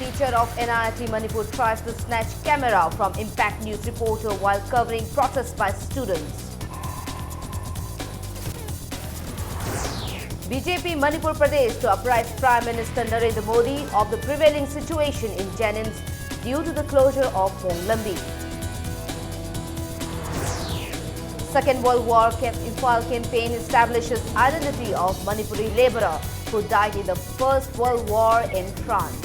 teacher of NIT Manipur tries to snatch camera from Impact News reporter while covering protests by students. BJP Manipur Pradesh to apprise Prime Minister Narendra Modi of the prevailing situation in Jennings due to the closure of Phonglambi. Second World War Imphal campaign establishes identity of Manipuri labourer who died in the First World War in France.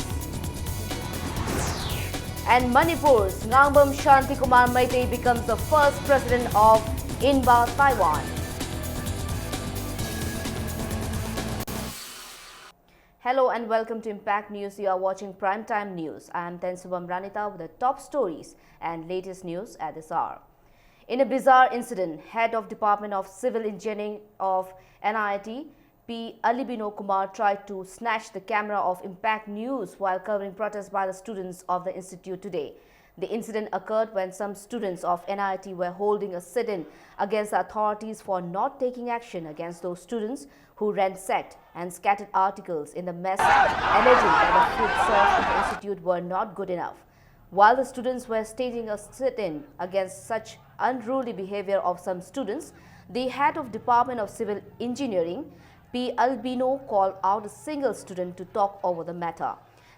And Manipur's Ngangbam Shantikumar Meitei becomes the first president of INBA Taiwan. Hello and welcome to Impact News. You are watching Primetime News. I am Tensubam Ranita with the top stories and latest news at this hour. In a bizarre incident, head of Department of Civil Engineering of NIT, P. Albino Kumar tried to snatch the camera of Impact News while covering protests by the students of the institute today. The incident occurred when some students of NIT were holding a sit-in against the authorities for not taking action against those students who ransacked and scattered articles in the mess, alleging that the food served in the institute were not good enough. While the students were staging a sit-in against such unruly behavior of some students, the head of Department of Civil Engineering, P. Albino, called out a single student to talk over the matter.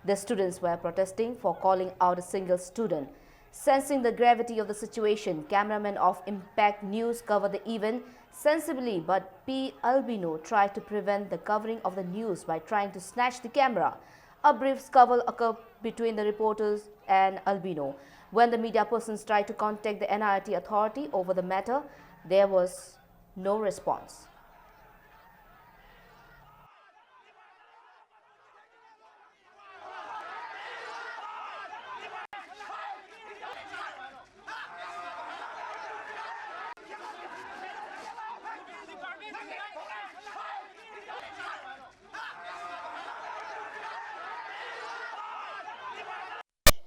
The students were protesting for calling out a single student. Sensing the gravity of the situation, cameramen of Impact News covered the event sensibly, but P. Albino tried to prevent the covering of the news by trying to snatch the camera. A brief scuffle occurred between the reporters and Albino. When the media persons tried to contact the NIT authority over the matter, there was no response.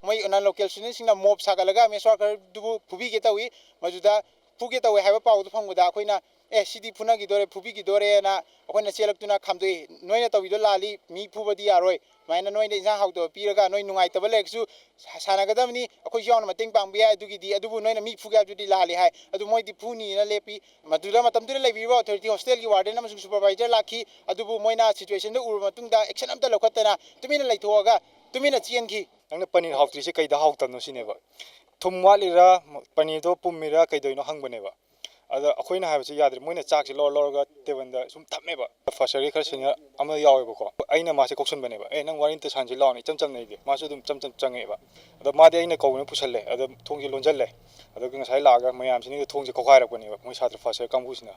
Moi non local students na mob sakalaga me sarkar dubu phubi ke tawi majuda phuge tawi haiba paw du phangda akoina cd phuna gi dore phubi gi dore na akoina chelak tuna khamdoi noina tawi do lali mi phubadi yaroi maina noina injang hawdo piraga noi nungai tabal leksu sanagadamni akoi yawn mateng pangbiya adugi di adubu noina mi phuga judi lali hai adu moi di phuni na lepi madula matam dure lebiwa authority hostel gi warden na supervisor lakhi adubu moina situation do ur matungda action amta lokhatana tumina leithoga tumina chienki nang panin hawtri se kaida hawtan sineba thumwalira panin do pumira kaidoino hangboneba ada akoina habse yadre moina chak se lor ga tebanda sum thameba fasari khar senior ama yaweba ko aina ma se koksun baneba nang warin te sanji lawni chamcham nei de ma su dum chamcham changeba ada ma de aina kowne pusalle ada thongji lonjalle ada ngasai laga mayam sini thongji kokhaira baneba moi satra fasari kambusina.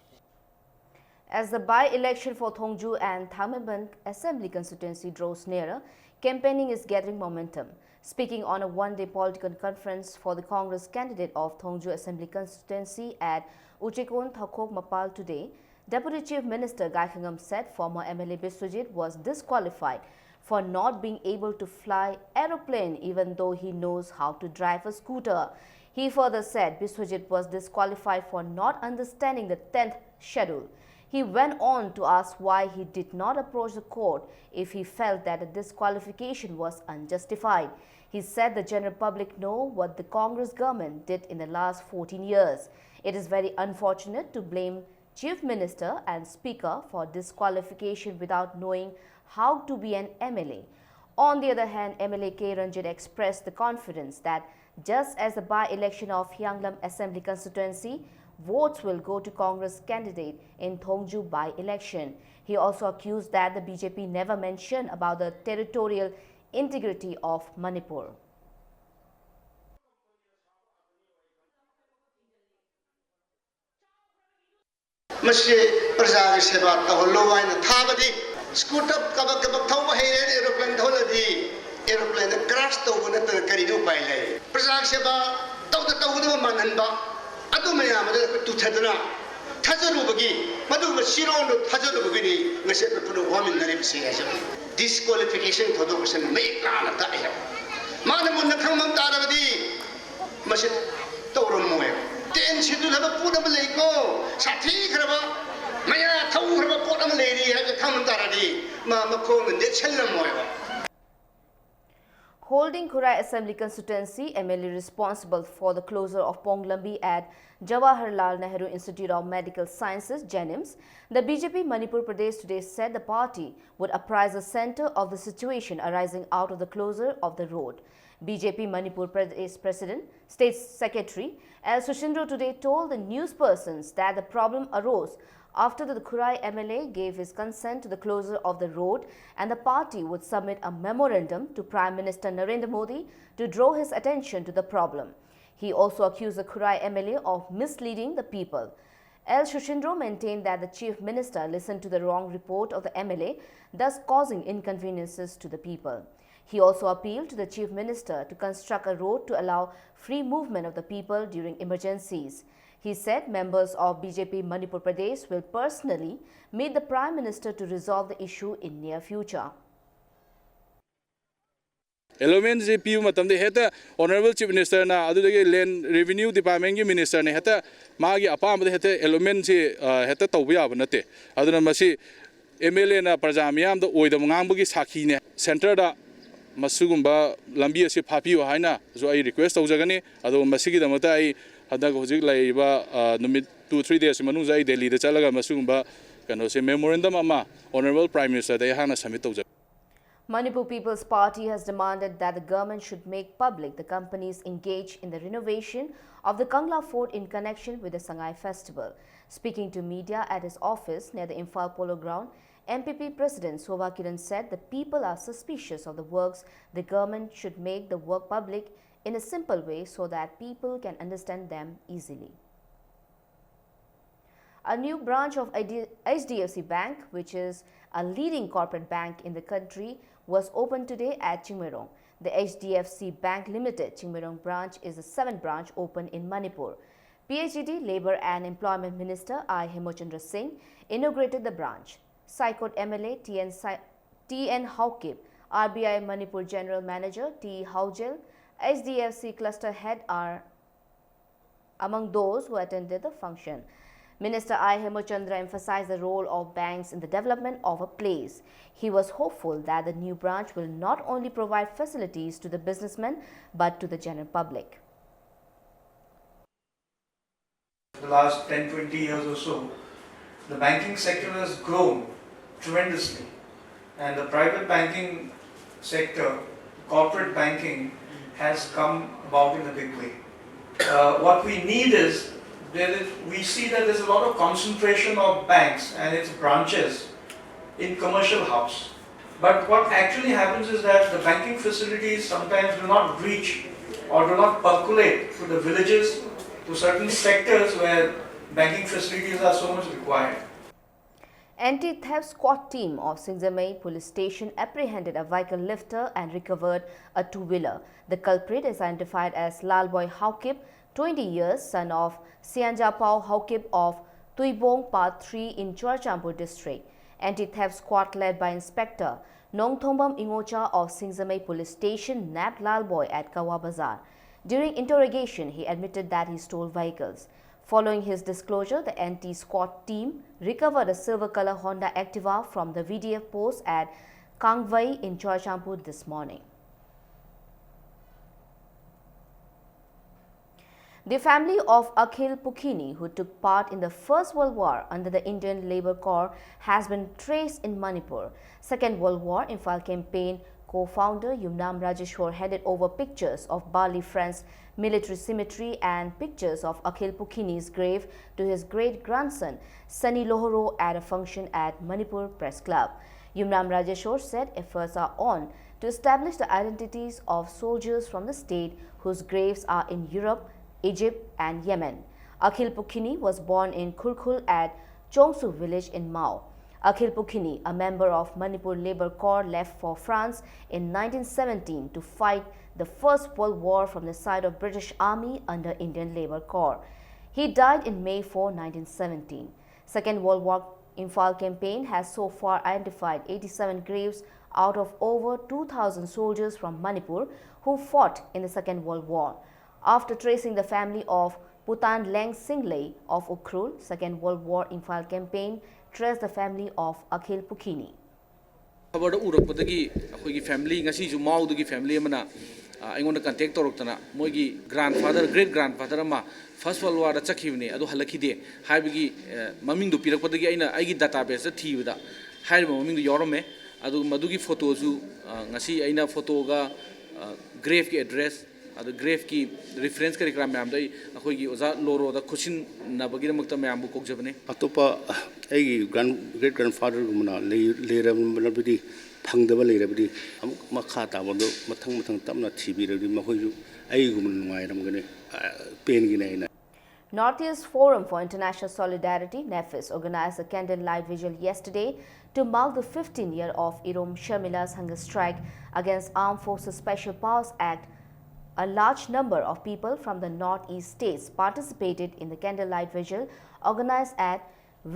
As the by-election for Thongju and Thammaban Assembly constituency draws nearer, campaigning is gathering momentum. Speaking on a one-day political conference for the Congress candidate of Thongju Assembly constituency at Uchekon Thakok Mapal today, Deputy Chief Minister Gaikhangam said former MLA Biswajit was disqualified for not being able to fly aeroplane even though he knows how to drive a scooter. He further said Biswajit was disqualified for not understanding the 10th schedule. He went on to ask why he did not approach the court if he felt that the disqualification was unjustified. He said the general public know what the Congress government did in the last 14 years. It is very unfortunate to blame Chief Minister and Speaker for disqualification without knowing how to be an MLA. On the other hand, MLA K. Ranjit expressed the confidence that just as the by-election of Hyanglam Assembly constituency, votes will go to Congress candidate in Thongju by-election. He also accused that the BJP never mentioned about the territorial integrity of Manipur. Mesti perjalanan sebat tahun lawan thabadi scooter kabak thau bahire aeroplane tholadi aeroplane crash tawna ta karinu pailai perjalanan seba tawda mananba adu mayam da tu thadna thajarubagi madu sirondo thajarubagi ngase puno wamin nari se asa disqualification thodoction me kana ta ya mana mun thamam tarabadi masi tawram moy ten sidu laba puna balaiko sathi khraba maya thau khraba podam leiri ha thamam taradi ma makong ne chellam moy. Holding Khurai Assembly constituency, MLA responsible for the closure of Ponglambi at Jawaharlal Nehru Institute of Medical Sciences, JANIMS, the BJP Manipur Pradesh today said the party would apprise the centre of the situation arising out of the closure of the road. BJP Manipur Pradesh President, State Secretary L. Sushindro today told the news persons that the problem arose after the Khurai MLA gave his consent to the closure of the road, and the party would submit a memorandum to Prime Minister Narendra Modi to draw his attention to the problem. He also accused the Khurai MLA of misleading the people. L. Sushindro maintained that the Chief Minister listened to the wrong report of the MLA, thus causing inconveniences to the people. He also appealed to the Chief Minister to construct a road to allow free movement of the people during emergencies. He said members of BJP Manipur Pradesh will personally meet the Prime Minister to resolve the issue in near future. Element je piu matamde heta Honorable Chief Minister na adudagi Land Revenue Department gi Minister ne heta magi apamde heta element je heta tawba yaba nate aduna masi MLA na praja miyam da oidam ngangbugi sakhi ne center da masugumba lambi ase phapiyo haina so ai request tawjagani adu masigi da mata ai hadak hojik laiba numit 2-3 days manu jai Delhi da chalaga masugumba kano se memorandum ama Honorable Prime Minister da hana submit tawjag. Manipur People's Party has demanded that the government should make public the companies engaged in the renovation of the Kangla Fort in connection with the Sangai Festival. Speaking to media at his office near the Imphal Polo Ground, MPP President Shobha Kiran said the people are suspicious of the works. The government should make the work public in a simple way so that people can understand them easily. A new branch of HDFC Bank, which is a leading corporate bank in the country, was opened today at Chingmerong. The HDFC Bank Limited Chingmerong branch is the 7th branch opened in Manipur. PhD Labour and Employment Minister I. Hemochandra Singh inaugurated the branch. Saikot MLA T.N. Haukip, RBI Manipur General Manager T. Haujel, HDFC Cluster Head are among those who attended the function. Minister I. Hemochandra emphasized the role of banks in the development of a place. He was hopeful that the new branch will not only provide facilities to the businessmen but to the general public. For the last 10-20 years or so, the banking sector has grown tremendously, and the private banking sector, corporate banking, has come about in a big way. What we need is, we see that there's a lot of concentration of banks and its branches in commercial hubs. But what actually happens is that the banking facilities sometimes do not reach or do not percolate to the villages, to certain sectors where banking facilities are so much required. Anti-theft squad team of Singzamei police station apprehended a vehicle lifter and recovered a two-wheeler. The culprit is identified as Lalboy Haukip, 20 years, son of Sianjapao Haukip of Tuibong Part 3 in Churachandpur district. Anti-theft squad led by Inspector Nongthombam Ingocha of Singzamei police station nabbed Lalboy at Kawa Bazar. During interrogation, he admitted that he stole vehicles. Following his disclosure, the anti-squad team recovered a silver-color Honda Activa from the VDF post at Kangvai in Churachandpur this morning. The family of Akhil Pukhini, who took part in the First World War under the Indian Labour Corps, has been traced in Manipur. Second World War Imphal campaign co-founder Yumnam Rajeshwar handed over pictures of Bali Friends military cemetery and pictures of Akhil Pukhini's grave to his great-grandson Sunny Lohoro at a function at Manipur Press Club. Yumnam Rajeshwar said efforts are on to establish the identities of soldiers from the state whose graves are in Europe, Egypt and Yemen. Akhil Pukhini was born in Khurkhul at Chongsu village in Mao. Akhil Pukhini, a member of Manipur Labour Corps, left for France in 1917 to fight the First World War from the side of British Army under Indian Labour Corps. He died in May 4, 1917. Second World War Imphal campaign has so far identified 87 graves out of over 2,000 soldiers from Manipur who fought in the Second World War. After tracing the family of Putan Leng Singlei of Ukhrul, Second World War Imphal campaign traced the family of Akhil Pukhini. Khabar उरपदगी अखोगी family ngasi ju maudagi family amana aingonda contact toroktana moigi grandfather great grandfather ama first world war da chakhibne adu halakide haibigi maming du pirakpadagi aina aigi database da thibada haiba maming du yorome adu madugi photo ju ngasi aina photo ga grave ki address adu grave ki reference kari kram myam dai akoigi oza loro da khusin nabagi damakta myam bu kokjabane atopa aigi great grandfather gumna leirabdi phangdaba leirabdi amuk makha tabado mathang tamna thibiradi mahoyu aigumna nungairamgane pengi naina. Northeast Forum for International Solidarity, NEFIS, organized a candlelight vigil yesterday to mark the 15th year of Irom Sharmila's hunger strike against Armed Forces Special Powers Act. A large number of people from the northeast states participated in the candlelight vigil organized at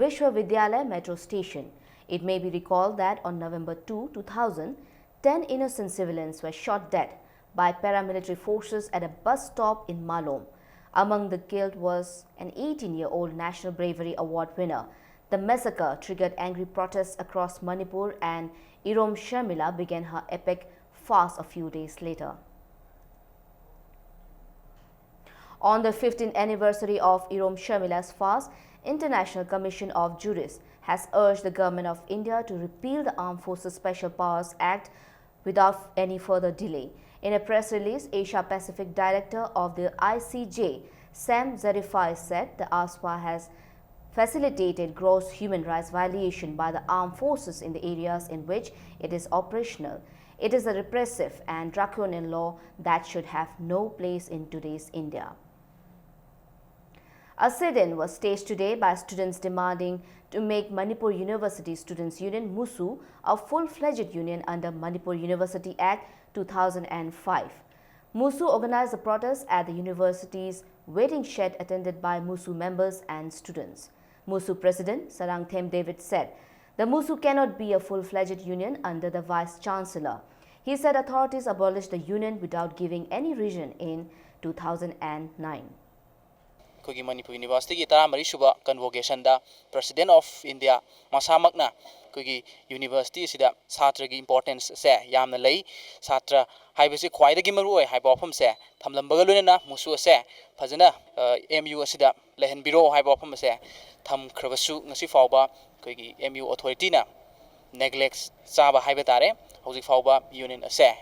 Vishwavidyalaya Metro Station. It may be recalled that on November 2, 2000, 10 innocent civilians were shot dead by paramilitary forces at a bus stop in Malom. Among the killed was an 18-year-old National Bravery Award winner. The massacre triggered angry protests across Manipur, and Irom Sharmila began her epic fast a few days later. On the 15th anniversary of Irom Sharmila's fast, International Commission of Jurists has urged the Government of India to repeal the Armed Forces Special Powers Act without any further delay. In a press release, Asia Pacific Director of the ICJ, Sam Zarifai, said the ASPA has facilitated gross human rights violation by the armed forces in the areas in which it is operational. It is a repressive and draconian law that should have no place in today's India. A sit-in was staged today by students demanding to make Manipur University Students' Union MUSU a full-fledged union under Manipur University Act 2005. MUSU organized the protest at the university's waiting shed attended by MUSU members and students. MUSU President Sarang Them David said the MUSU cannot be a full-fledged union under the Vice-Chancellor. He said authorities abolished the union without giving any reason in 2009. Kogi Manipur University ki taramari suba convocation da President of India masamakna kogi university sida satra gi importance se yamna lei satra haibase khwaida gi maru oi haiba pham se thamlambaga loina musu se phajana MU asida lehen biro haiba pham se tham khrabasu ngasi fawba kogi MU authority na neglect saba haiba tare hojik fawba union se.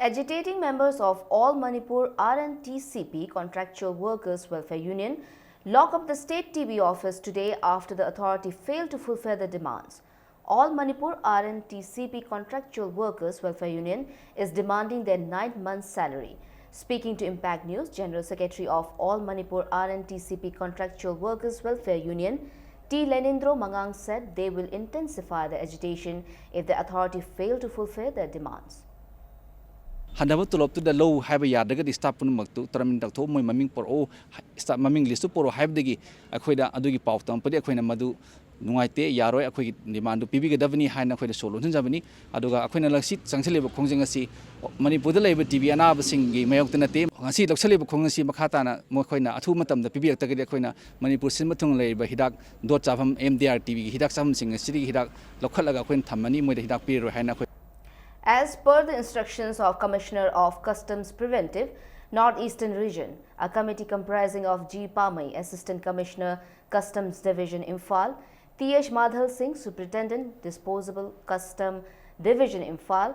Agitating members of All Manipur RNTCP Contractual Workers Welfare Union locked up the state TV office today after the authority failed to fulfill the demands. All Manipur RNTCP Contractual Workers Welfare Union is demanding their 9-month salary. Speaking to Impact News, General Secretary of All Manipur RNTCP Contractual Workers Welfare Union, T. Lenindro Mangang, said they will intensify the agitation if the authority fail to fulfill their demands. Handaba tulop tu da low have yadaga di staff pun maktu teramin tak tu moi maming por o staff maming list tu por have degi akhoi da adu gi pau tam padi akhoi na madu nungai te yaroi akhoi demand pibi ga davani haina akhoi da solo hun jabani aduga akhoi na laksit sangchele ba khongjeng asi manipur da leba tv ana ba sing gi mayok ta nate ngasi loksale ba khong asi makhata na mo khoi na athu matam da pibi ta ga akhoi na manipur sin mathung leba hidak dot chafam mdr tv gi hidak sam sing asi hidak lokhalaga akhoi thamani moi da hidak pi ro haina. As per the instructions of Commissioner of Customs Preventive, Northeastern Region, a committee comprising of G. Pamai, Assistant Commissioner, Customs Division, Imphal, T.H. Madhal Singh, Superintendent, Disposable Custom Division, Imphal,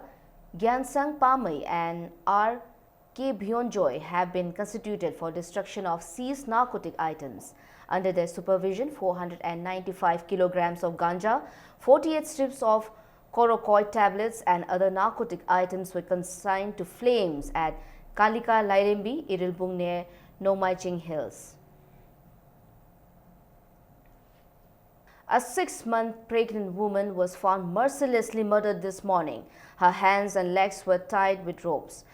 Gyansang Pamai and R. K. Bhyonjoy have been constituted for destruction of seized narcotic items. Under their supervision, 495 kilograms of ganja, 48 strips of Corocoid tablets and other narcotic items were consigned to flames at Kalika Lairembi, Irilbung near Nomaiching Hills. A 6-month pregnant woman was found mercilessly murdered this morning. Her hands and legs were tied with ropes.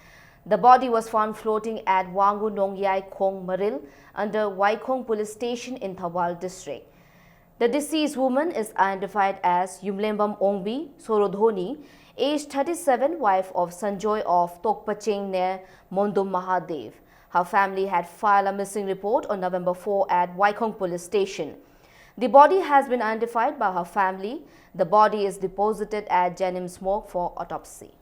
The body was found floating at Wangu Nongyai Khong Maril under Waikong Police Station in Thawal District. The deceased woman is identified as Yumlembam Ongbi Sorodhoni, aged 37, wife of Sanjoy of Tokpacheng near Mondum Mahadev. Her family had filed a missing report on November 4 at Waikong Police Station. The body has been identified by her family. The body is deposited at Jennings Morgue for autopsy.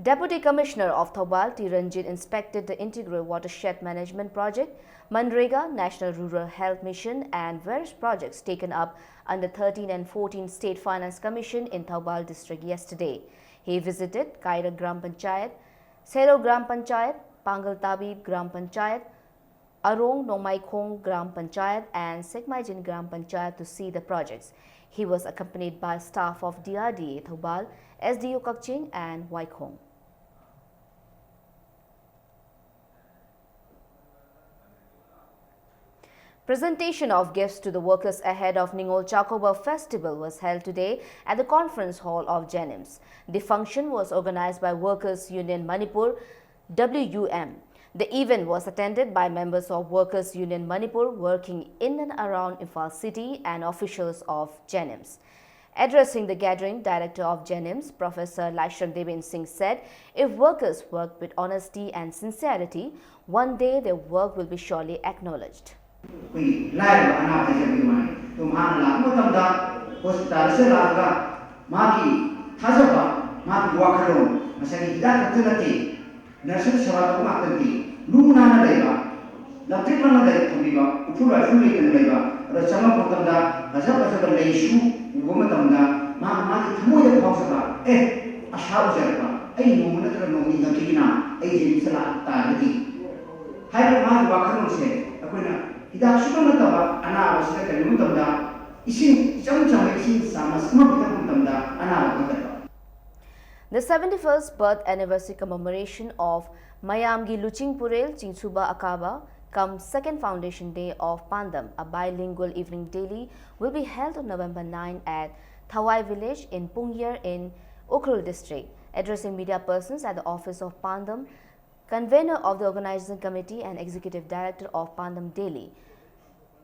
Deputy Commissioner of Thoubal, T. Ranjit, inspected the Integral Watershed Management Project, Manrega, National Rural Health Mission and various projects taken up under 13 and 14 State Finance Commission in Thoubal district yesterday. He visited Kaira Gram Panchayat, Sero Gram Panchayat, Pangal Tabib Gram Panchayat, Arong Nomaikhong Gram Panchayat and Sekmaijin Gram Panchayat to see the projects. He was accompanied by staff of DRDA Thoubal, SDO Kakching and Waikhong. Presentation of gifts to the workers ahead of Ningol Chakoba Festival was held today at the Conference Hall of Jennings. The function was organized by Workers Union Manipur, WUM. The event was attended by members of Workers Union Manipur working in and around Imphal City and officials of Jennings. Addressing the gathering, Director of Jennings, Professor Laishram Devin Singh said, if workers work with honesty and sincerity, one day their work will be surely acknowledged. We live ana bhajan mai tumhan la matamda hospital se laga magi thajaba magi wakhalon masani hidat tunati nursing sewa ma tanti luna na leba laptik na dai thambiba uphula phuli kan leba ra chama matamda bhaja leisu ugomatamda magi thamoy phawsaba asha ujarba ai no na tra no ni ngakina ai jeni sala ta lagi hai magi wakhalon se akoina Ida suka nataba ana wasida kali mutamda isin jam isin sama semua kita mutamda ana wakata. The 71st birth anniversary commemoration of Mayamgi Luching Purel Chingsuba Akaba come second foundation day of Pandam, a bilingual evening daily, will be held on November 9 at Thawai village in Pungyar in Ukhrul district. Addressing media persons at the office of Pandam, convener of the organizing committee and executive director of Pandam Daily,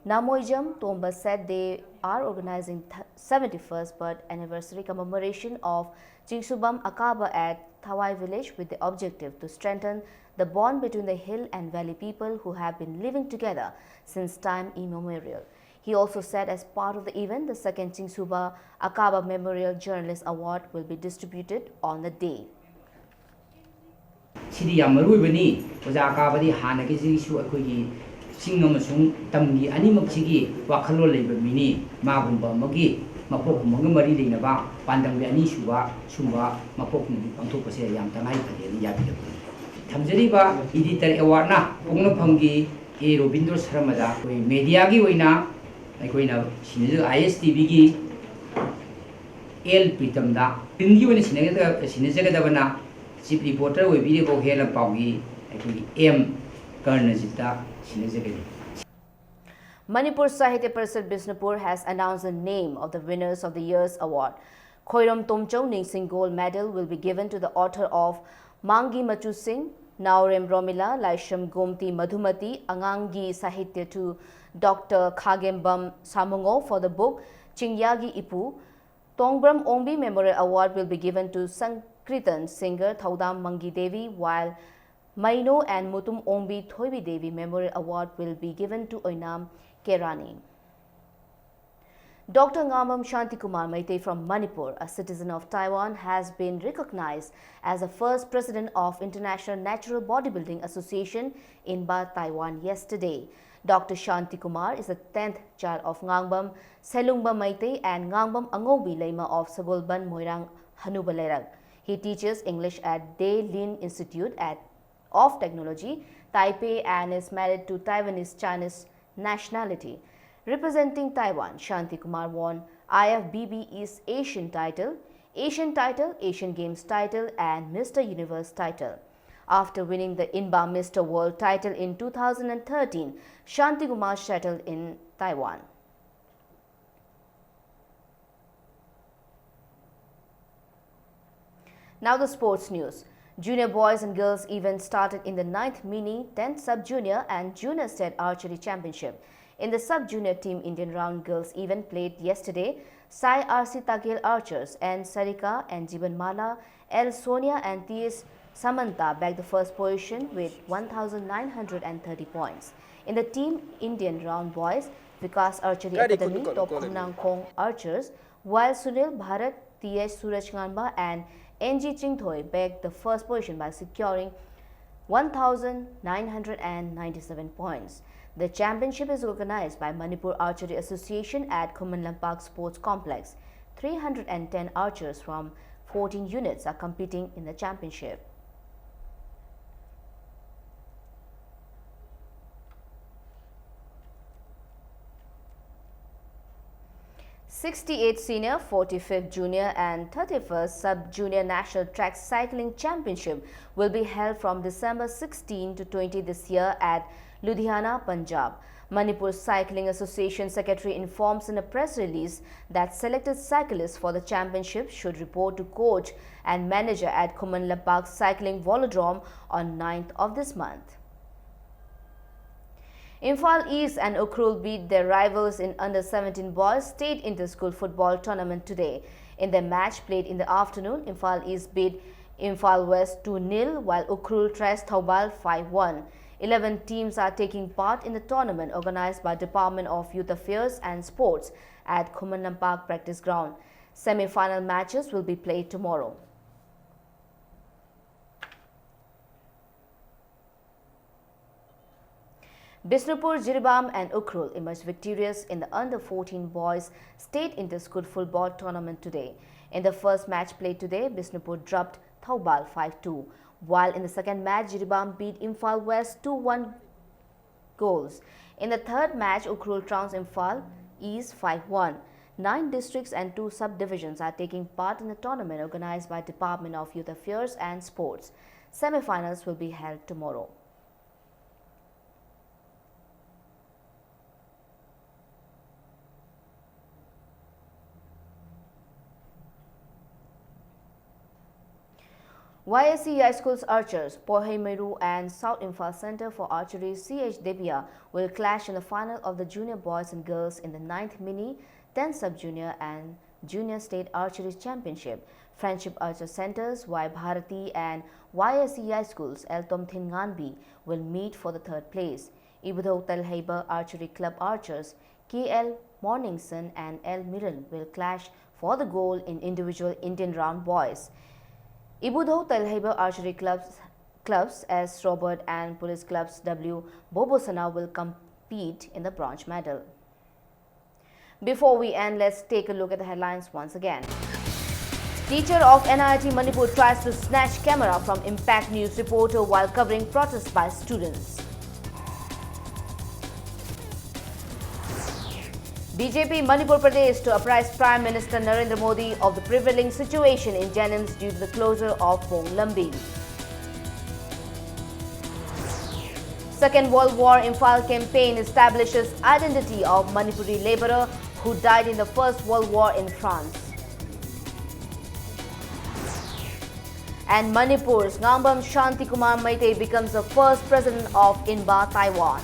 Namoijam Tomba said they are organizing 71st birth anniversary commemoration of Chingsubam Akaba at Thawai village with the objective to strengthen the bond between the hill and valley people who have been living together since time immemorial. He also said as part of the event, the second Chingsuba Akaba Memorial Journalist Award will be distributed on the day. Sidi yam marui oja akabadi hanagi jisu akogi singamasung tamgi animak sigi wakhalo leiba mini magumba magi mapok manga mari leinaba pandam ani suba sumba mapok ni pangthok pase yam tangai phale yabi thamjariba editor award na pungna phamgi e Robindra Sharma koi media gi oina aikoina sinju ISTV gi L Pritamda tingi oina sinaga dabana Chief reporter will be able to hear about M. Karnajita Sinazagadi. Manipur Sahitya Parisad Bisnupur has announced the name of the winners of the year's award. Khoiram Tomchau Ningsing Gold Medal will be given to the author of Mangi Machu Singh, Naurem Romila, Laisham Gomti Madhumati, Angangi Sahitya to Dr. Khagembam Samungo for the book Chingyagi Ipu. Tongbram Ombi Memorial Award will be given to Sankritan singer Thaudam Mangi Devi, while Maino and Mutum Ombi Thoibi Devi Memorial Award will be given to Oinam Kerani. Dr. Ngamam Shantikumar Maite from Manipur, a citizen of Taiwan, has been recognized as the first president of International Natural Bodybuilding Association in Ba, Taiwan yesterday. Dr. Shantikumar is the 10th child of Ngangbam Selungba Maite and Ngangbam Angobi Leima of Sabulban Moirang Hanubalerag. He teaches English at De Lin Institute of Technology, Taipei, and is married to Taiwanese Chinese nationality. Representing Taiwan, Shantikumar won IFBB East Asian title, Asian Games title, and Mr. Universe title. After winning the INBA Mr. World title in 2013, Shantikumar settled in Taiwan. Now the sports news. Junior boys and girls event started in the 9th Mini, 10th Sub-Junior and Junior State Archery Championship. In the Sub-Junior Team Indian Round Girls event played yesterday, Sai RC Takil Archers and Sarika and Jiban Mala, L Sonia and TS Samantha bagged the first position with 1,930 points. In the Team Indian round boys, Vikas Archery Academy top Khumnang Khong archers, while Sunil Bharat, T.H. Suraj Nganba and N.G. Chingthoi bagged the first position by securing 1,997 points. The championship is organized by Manipur Archery Association at Khuman Lampak Sports Complex. 310 archers from 14 units are competing in the championship. '68th Senior, 45th Junior and 31st Sub-Junior National Track Cycling Championship will be held from December 16 to 20 this year at Ludhiana, Punjab. Manipur Cycling Association Secretary informs in a press release that selected cyclists for the championship should report to coach and manager at Khuman Lampak Cycling Velodrome on 9th of this month. Imphal East and Ukhrul beat their rivals in under-17 boys state inter-school football tournament today. In their match played in the afternoon, Imphal East beat Imphal West 2-0 while Ukhrul trashed Thoubal 5-1. 11 teams are taking part in the tournament organized by Department of Youth Affairs and Sports at Khuman Lampak Practice Ground. Semi-final matches will be played tomorrow. Bishnupur, Jiribam and Ukhrul emerged victorious in the under-14 boys state inter-school football tournament today. In the first match played today, Bishnupur dropped Thoubal 5-2, while in the second match, Jiribam beat Imphal West 2-1 goals. In the third match, Ukhrul trounced Imphal East 5-1. 9 districts and 2 subdivisions are taking part in the tournament organized by Department of Youth Affairs and Sports. Semi-finals will be held tomorrow. YSC High School's archers, Pohei Meru and South Imphal Center for Archery CH Debia will clash in the final of the junior boys and girls in the 9th Mini, 10th Sub-Junior and Junior State Archery Championship. Friendship Archer Centers, Y Bharati and YSC High Schools, El Tomthin Nganbi will meet for the third place. Ibudho Talhaiba Archery Club archers, KL Morningson and L Miran will clash for the gold in individual Indian round boys. Ibudho Talhaiba Archery Clubs S. Robert and Police Clubs W. Bobosana will compete in the bronze medal. Before we end, let's take a look at the headlines once again. Teacher of NIT Manipur tries to snatch camera from Impact News reporter while covering protests by students. BJP Manipur Pradesh to apprise Prime Minister Narendra Modi of the prevailing situation in Jennings due to the closure of Pong Lambi. Second World War Imphal campaign establishes identity of Manipuri labourer who died in the First World War in France. And Manipur's Ngambam Shanti Kumar Meitei becomes the first president of INBA, Taiwan.